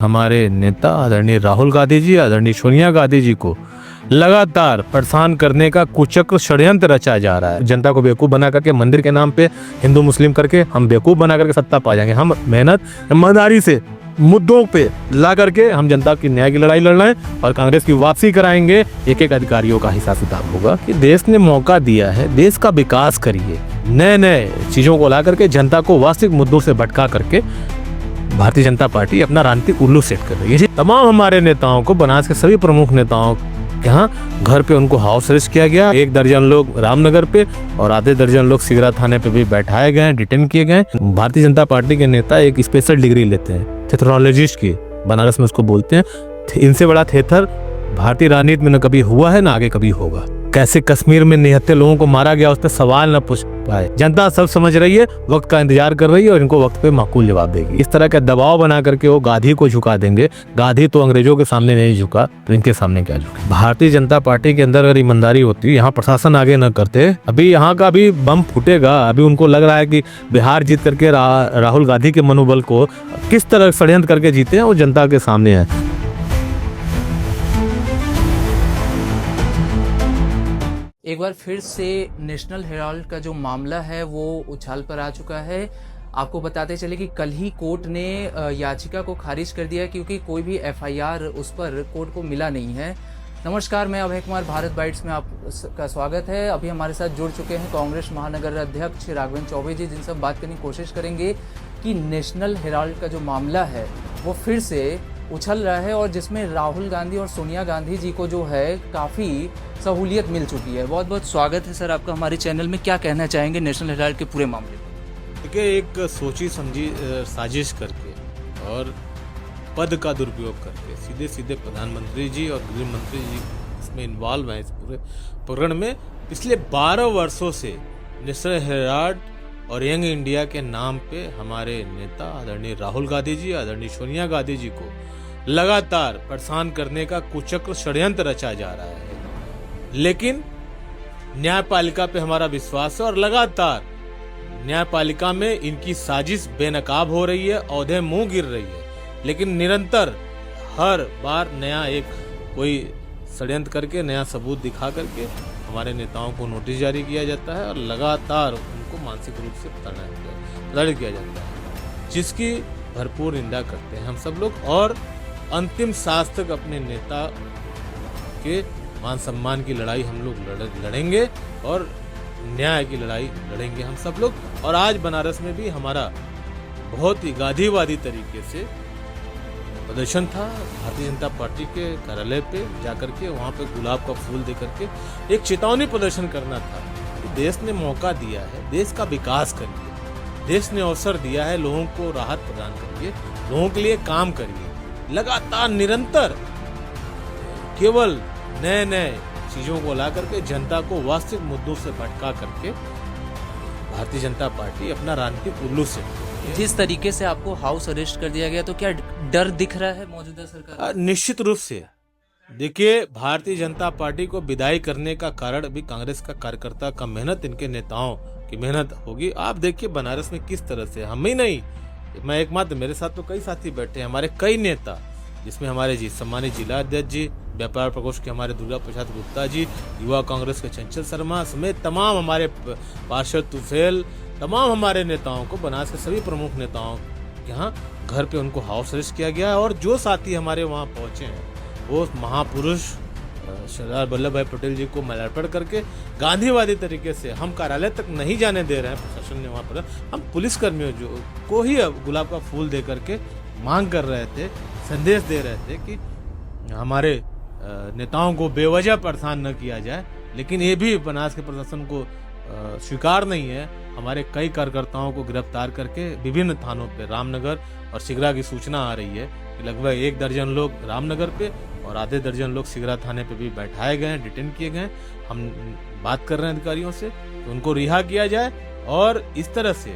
हमारे नेता आदरणीय राहुल गांधी जी, आदरणीय सोनिया गांधी जी को लगातार परेशान करने का कुचक्र षड्यंत्र रचा जा रहा है। जनता को बेवकूफ बना करके मंदिर के नाम पे हिंदू मुस्लिम करके हम बेवकूफ बना करके सत्ता पा जाएंगे। हम मेहनत ईमानदारी से मुद्दों पे ला करके हम जनता की न्याय की लड़ाई लड़ रहे हैं और कांग्रेस की वापसी कराएंगे। एक एक अधिकारियों का हिसाब किताब होगा कि देश ने मौका दिया है, देश का विकास करिए, नए नए चीजों को ला करके जनता को वास्तविक मुद्दों से भटका करके भारतीय जनता पार्टी अपना राजनीतिक उल्लू सेट कर रही है। तमाम हमारे नेताओं को, बनास के सभी प्रमुख नेताओं के यहाँ घर पे उनको हाउस अरेस्ट किया गया। 1 दर्जन लोग रामनगर पे और आधे दर्जन लोग सिगरा थाने पे भी बैठाए गए, डिटेन किए गए। भारतीय जनता पार्टी के नेता एक स्पेशल डिग्री लेते हैं, थेथरोलॉजिस्ट की, बनारस में उसको बोलते हैं। इनसे बड़ा थेथर भारतीय राजनीति में न कभी हुआ है, न आगे कभी होगा। कैसे कश्मीर में निहत्थे लोगों को मारा गया, उस पर सवाल न पूछ पाए। जनता सब समझ रही है, वक्त का इंतजार कर रही है और इनको वक्त पे माकूल जवाब देगी। इस तरह का दबाव बना करके वो गांधी को झुका देंगे। गांधी तो अंग्रेजों के सामने नहीं झुका, तो इनके सामने क्या झुके। भारतीय जनता पार्टी के अंदर अगर ईमानदारी होती, यहाँ प्रशासन आगे न करते, अभी यहाँ का भी बम फूटेगा। अभी उनको लग रहा है कि बिहार जीत करके राहुल गांधी के मनोबल को किस तरह षड्यंत्र करके जीते हैं, वो जनता के सामने है। एक बार फिर से नेशनल हेराल्ड का जो मामला है वो उछाल पर आ चुका है। आपको बताते चले कि कल ही कोर्ट ने याचिका को खारिज कर दिया क्योंकि कोई भी एफआईआर उस पर कोर्ट को मिला नहीं है। नमस्कार, मैं अभय कुमार, भारत बाइट्स में आपका स्वागत है। अभी हमारे साथ जुड़ चुके हैं कांग्रेस महानगर अध्यक्ष राघवेंद्र चौबे जी, जिनसे हम बात करने की कोशिश करेंगे कि नेशनल हेराल्ड का जो मामला है वो फिर से उछल रहा है और जिसमें राहुल गांधी और सोनिया गांधी जी को जो है काफ़ी सहूलियत मिल चुकी है। बहुत बहुत स्वागत है सर आपका हमारे चैनल में। क्या कहना चाहेंगे नेशनल हेराल्ड के पूरे मामले में? देखिए, एक सोची समझी साजिश करके और पद का दुरुपयोग करके सीधे सीधे प्रधानमंत्री जी और गृह मंत्री जी इसमें इन्वॉल्व हैं। इस पूरे प्रकरण में पिछले 12 वर्षों से नेशनल हेराल्ड और यंग इंडिया के नाम पे हमारे नेता आदरणीय राहुल गांधी जी, आदरणीय सोनिया गांधी जी को लगातार परेशान करने का कुचक्र षड्यंत्र रचा जा रहा है। लेकिन न्यायपालिका पे हमारा विश्वास है और लगातार न्यायपालिका में इनकी साजिश बेनकाब हो रही है, औंधे मुंह गिर रही है। लेकिन निरंतर हर बार नया एक कोई षड्यंत्र करके, नया सबूत दिखा करके हमारे नेताओं को नोटिस जारी किया जाता है और लगातार उनको मानसिक रूप से प्रताड़ित किया जाता है, जिसकी भरपूर निंदा करते हैं हम सब लोग। और अंतिम सांस तक अपने नेता के मान सम्मान की लड़ाई हम लोग लड़ेंगे और न्याय की लड़ाई लड़ेंगे हम सब लोग। और आज बनारस में भी हमारा बहुत ही गांधीवादी तरीके से प्रदर्शन था। भारतीय जनता पार्टी के कार्यालय पे जाकर के वहाँ पे गुलाब का फूल दे करके एक चेतावनी प्रदर्शन करना था कि देश ने मौका दिया है, देश का विकास करिए, देश ने अवसर दिया है, लोगों को राहत प्रदान करिए, लोगों के लिए काम करिए। लगातार निरंतर केवल नए नए चीजों को ला करके जनता को वास्तविक मुद्दों से भटका करके भारतीय जनता पार्टी अपना राजनीतिक उल्लू से, जिस तरीके से आपको हाउस अरेस्ट कर दिया गया, तो क्या डर दिख रहा है मौजूदा सरकार? निश्चित रूप से। देखिए, भारतीय जनता पार्टी को विदाई करने का कारण भी कांग्रेस का कार्यकर्ता का मेहनत, इनके नेताओं की मेहनत होगी। आप देखिए बनारस में किस तरह से, हम ही नहीं, मैं एकमात्र, मेरे साथ तो कई साथी बैठे हैं, हमारे कई नेता, जिसमें हमारे जी सम्मानित जिला अध्यक्ष जी, व्यापार प्रकोष्ठ के हमारे दुर्गा प्रसाद गुप्ता जी, युवा कांग्रेस के चंचल शर्मा समेत तमाम हमारे पार्षद तुफेल, तमाम हमारे नेताओं को, बनारस के सभी प्रमुख नेताओं के यहाँ घर पे उनको हाउस अरेस्ट किया गया है। और जो साथी हमारे वहाँ पहुंचे हैं वो महापुरुष सरदार वल्लभ भाई पटेल जी को माल्यार्पण करके गांधीवादी तरीके से हम कार्यालय तक नहीं जाने दे रहे हैं। प्रशासन ने वहाँ पर हम पुलिसकर्मियों जो को ही गुलाब का फूल दे करके मांग कर रहे थे, संदेश दे रहे थे कि हमारे नेताओं को बेवजह परेशान न किया जाए। लेकिन ये भी बनारस के प्रशासन को स्वीकार नहीं है। हमारे कई कार्यकर्ताओं को गिरफ्तार करके विभिन्न थानों पे, रामनगर और सिगरा की सूचना आ रही है कि लगभग 1 दर्जन लोग रामनगर पे और आधे दर्जन लोग सिगरा थाने पे भी बैठाए गए हैं, डिटेन किए गए। हम बात कर रहे हैं अधिकारियों से कि उनको रिहा किया जाए और इस तरह से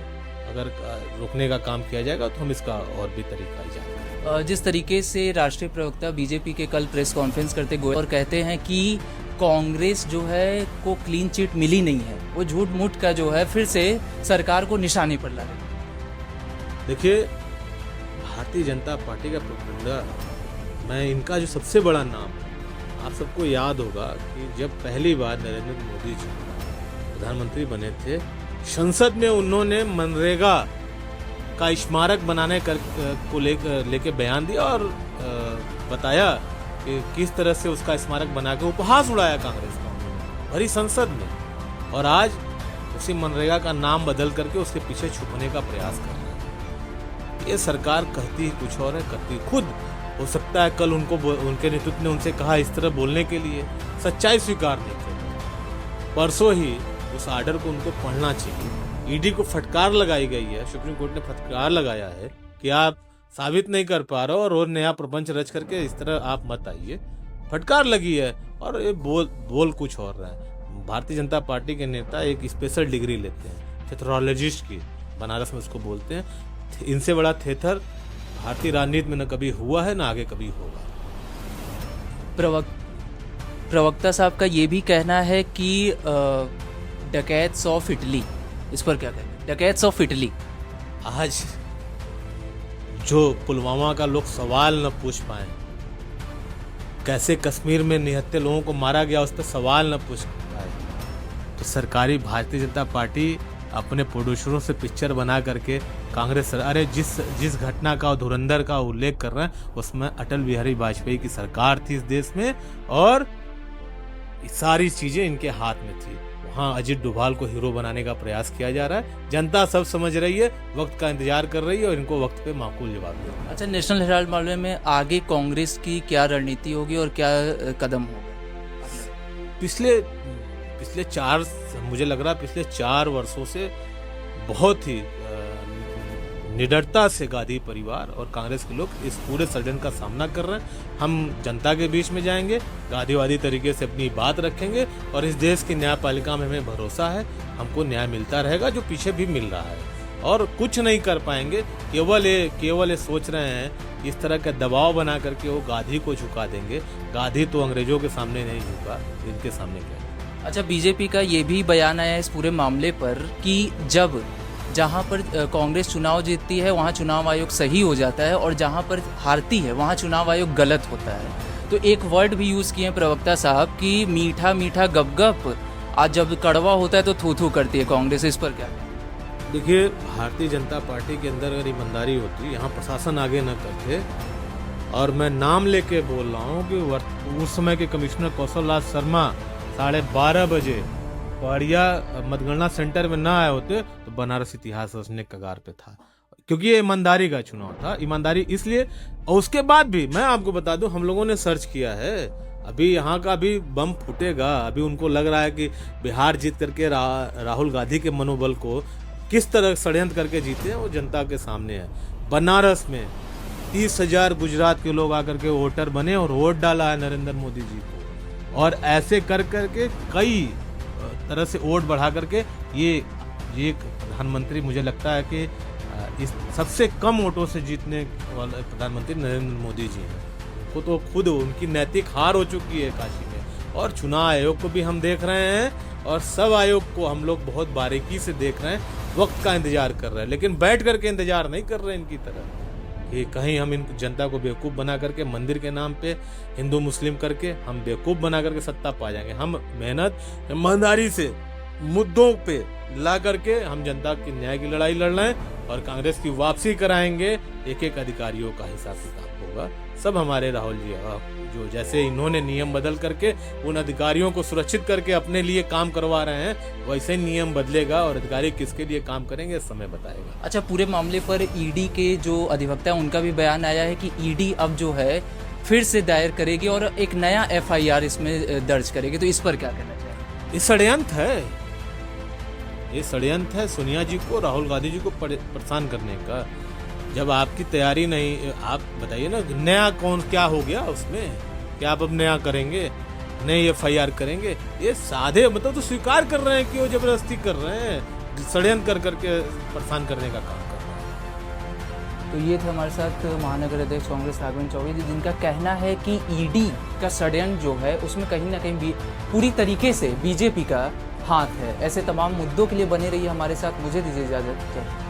अगर रोकने का काम किया जाएगा तो हम इसका और भी तरीका जाएगा। जिस तरीके से राष्ट्रीय प्रवक्ता बीजेपी के कल प्रेस कॉन्फ्रेंस करते हुए और कहते हैं कि कांग्रेस जो है को क्लीन चिट मिली नहीं है, वो झूठ मूठ का जो है फिर से सरकार को निशाने पर ला रही है। देखिए, भारतीय जनता पार्टी का प्रोपेगेंडा, मैं इनका जो सबसे बड़ा नाम है, आप सबको याद होगा कि जब पहली बार नरेंद्र मोदी जी प्रधानमंत्री बने थे, संसद में उन्होंने मनरेगा का स्मारक बनाने को लेके बयान दिया और बताया कि किस तरह से उसका स्मारक बना के उपहास उड़ाया कांग्रेस का उन्होंने भरी संसद में। और आज उसी मनरेगा का नाम बदल करके उसके पीछे छुपने का प्रयास कर रहे हैं। ये सरकार कहती ही कुछ और है, करती खुद। हो सकता है कल उनके नेतृत्व ने उनसे कहा इस तरह बोलने के लिए, सच्चाई स्वीकार नहीं कर। परसों ही उस आर्डर को उनको पढ़ना चाहिए। ईडी को फटकार लगाई गई है, सुप्रीम कोर्ट ने फटकार लगाया है कि आप साबित नहीं कर पा रहे हो और नया प्रपंच रच करके इस तरह आप मत आइए। फटकार लगी है और ये बोल कुछ और रहा है। भारतीय जनता पार्टी के नेता एक स्पेशल डिग्री लेते हैं, थेथरोलॉजिस्ट की, बनारस में उसको बोलते हैं। इनसे बड़ा थेथर भारतीय राजनीति में न कभी हुआ है, न आगे कभी होगा। प्रवक्ता साहब का ये भी कहना है कि डकैत्स ऑफ इटली, इस पर क्या कहते हैं? डकैत्स ऑफ इटली। आज जो पुलवामा का लोग सवाल न पूछ पाए, कैसे कश्मीर में निहत्थे लोगों को मारा गया उस पर सवाल न पूछ पाए, तो सरकारी भारतीय जनता पार्टी अपने प्रोड्यूसरों से पिक्चर बना करके कांग्रेस, अरे जिस घटना का धुरंधर का उल्लेख कर रहे हैं उसमें अटल बिहारी वाजपेयी की सरकार थी इस देश में और सारी चीजें इनके हाथ में थी। वहाँ अजीत डोभाल को हीरो बनाने का प्रयास किया जा रहा है। जनता सब समझ रही है, वक्त का इंतजार कर रही है और इनको वक्त पे माकूल जवाब देगा। अच्छा, नेशनल हेराल्ड मामले में आगे कांग्रेस की क्या रणनीति होगी और क्या कदम होगा? मुझे लग रहा है पिछले 4 वर्षों से बहुत ही निडरता से गांधी परिवार और कांग्रेस के लोग इस पूरे षड्यंत्र का सामना कर रहे हैं। हम जनता के बीच में जाएंगे, गांधीवादी तरीके से अपनी बात रखेंगे और इस देश की न्यायपालिका में हमें भरोसा है, हमको न्याय मिलता रहेगा जो पीछे भी मिल रहा है। और कुछ नहीं कर पाएंगे, केवल ये सोच रहे हैं इस तरह का दबाव बना करके वो गांधी को झुका देंगे। गांधी तो अंग्रेजों के सामने नहीं झुका, इनके सामने क्या। अच्छा, बीजेपी का ये भी बयान आया है इस पूरे मामले पर कि जहां पर कांग्रेस चुनाव जीतती है वहां चुनाव आयोग सही हो जाता है और जहां पर हारती है वहां चुनाव आयोग गलत होता है। तो एक वर्ड भी यूज किए प्रवक्ता साहब कि मीठा मीठा गपगप, आज जब कड़वा होता है तो थू थू करती है कांग्रेस। इस पर क्या? देखिए, भारतीय जनता पार्टी के अंदर अगर ईमानदारी होती, यहाँ प्रशासन आगे न करते, और मैं नाम लेके बोल रहा हूँ कि उस समय के कमिश्नर कौशल राज शर्मा 12:30 बजे पहाड़िया मतगणना सेंटर में ना आए होते तो बनारस इतिहास रचने कगार पे था, क्योंकि ये ईमानदारी का चुनाव था। ईमानदारी इसलिए, और उसके बाद भी मैं आपको बता दूं, हम लोगों ने सर्च किया है, अभी यहाँ का भी बम फूटेगा। अभी उनको लग रहा है कि बिहार जीत करके राहुल गांधी के मनोबल को किस तरह षड्यंत्र करके जीते हैं वो जनता के सामने है। बनारस में 30,000 गुजरात के लोग आकर के वोटर बने और वोट डाला है नरेंद्र मोदी जी को, और ऐसे कर करके कई तरह से वोट बढ़ा करके ये प्रधानमंत्री, मुझे लगता है कि इस सबसे कम वोटों से जीतने वाले प्रधानमंत्री नरेंद्र मोदी जी हैं। उनको तो खुद उनकी नैतिक हार हो चुकी है काशी में। और चुनाव आयोग को भी हम देख रहे हैं और सब आयोग को हम लोग बहुत बारीकी से देख रहे हैं, वक्त का इंतजार कर रहे हैं, लेकिन बैठ करके इंतजार नहीं कर रहे इनकी तरह कि कहीं हम इन जनता को बेवकूफ़ बना करके मंदिर के नाम पे हिंदू मुस्लिम करके हम बेवकूफ़ बना करके सत्ता पा जाएंगे। हम मेहनत ईमानदारी से मुद्दों पे ला करके हम जनता की न्याय की लड़ाई लड़ रहे हैं और कांग्रेस की वापसी कराएंगे। एक एक अधिकारियों का हिसाब किताब होगा। सब हमारे राहुल जी जो जैसे इन्होंने नियम बदल करके उन अधिकारियों को सुरक्षित करके अपने लिए काम करवा रहे हैं, वैसे ही नियम बदलेगा और अधिकारी किसके लिए काम करेंगे समय बताएगा। अच्छा, पूरे मामले पर ईडी के जो अधिवक्ता उनका भी बयान आया है कि ईडी अब जो है फिर से दायर करेगी और एक नया FIR इसमें दर्ज करेगी, तो इस पर क्या कहना चाहिए? ये षड्यंत्र है, ये षड्यंत्र है सोनिया जी को, राहुल गांधी जी को परेशान करने का। जब आपकी तैयारी नहीं, आप बताइए ना, नया कौन क्या हो गया उसमें, क्या आप अब नया करेंगे, नए FIR करेंगे? ये साधे मतलब तो स्वीकार कर रहे हैं कि वो जबरदस्ती कर रहे हैं, षड्यंत्र कर करके परेशान करने का काम कर रहे हैं। तो ये थे हमारे साथ महानगर अध्यक्ष कांग्रेस राघवेंद्र चौधरी, जिनका कहना है कि ईडी का षड्यंत्र जो है उसमें कहीं ना कहीं पूरी तरीके से बीजेपी का हाथ है। ऐसे तमाम मुद्दों के लिए बने रहिए हमारे साथ। मुझे दीजिए इजाजत।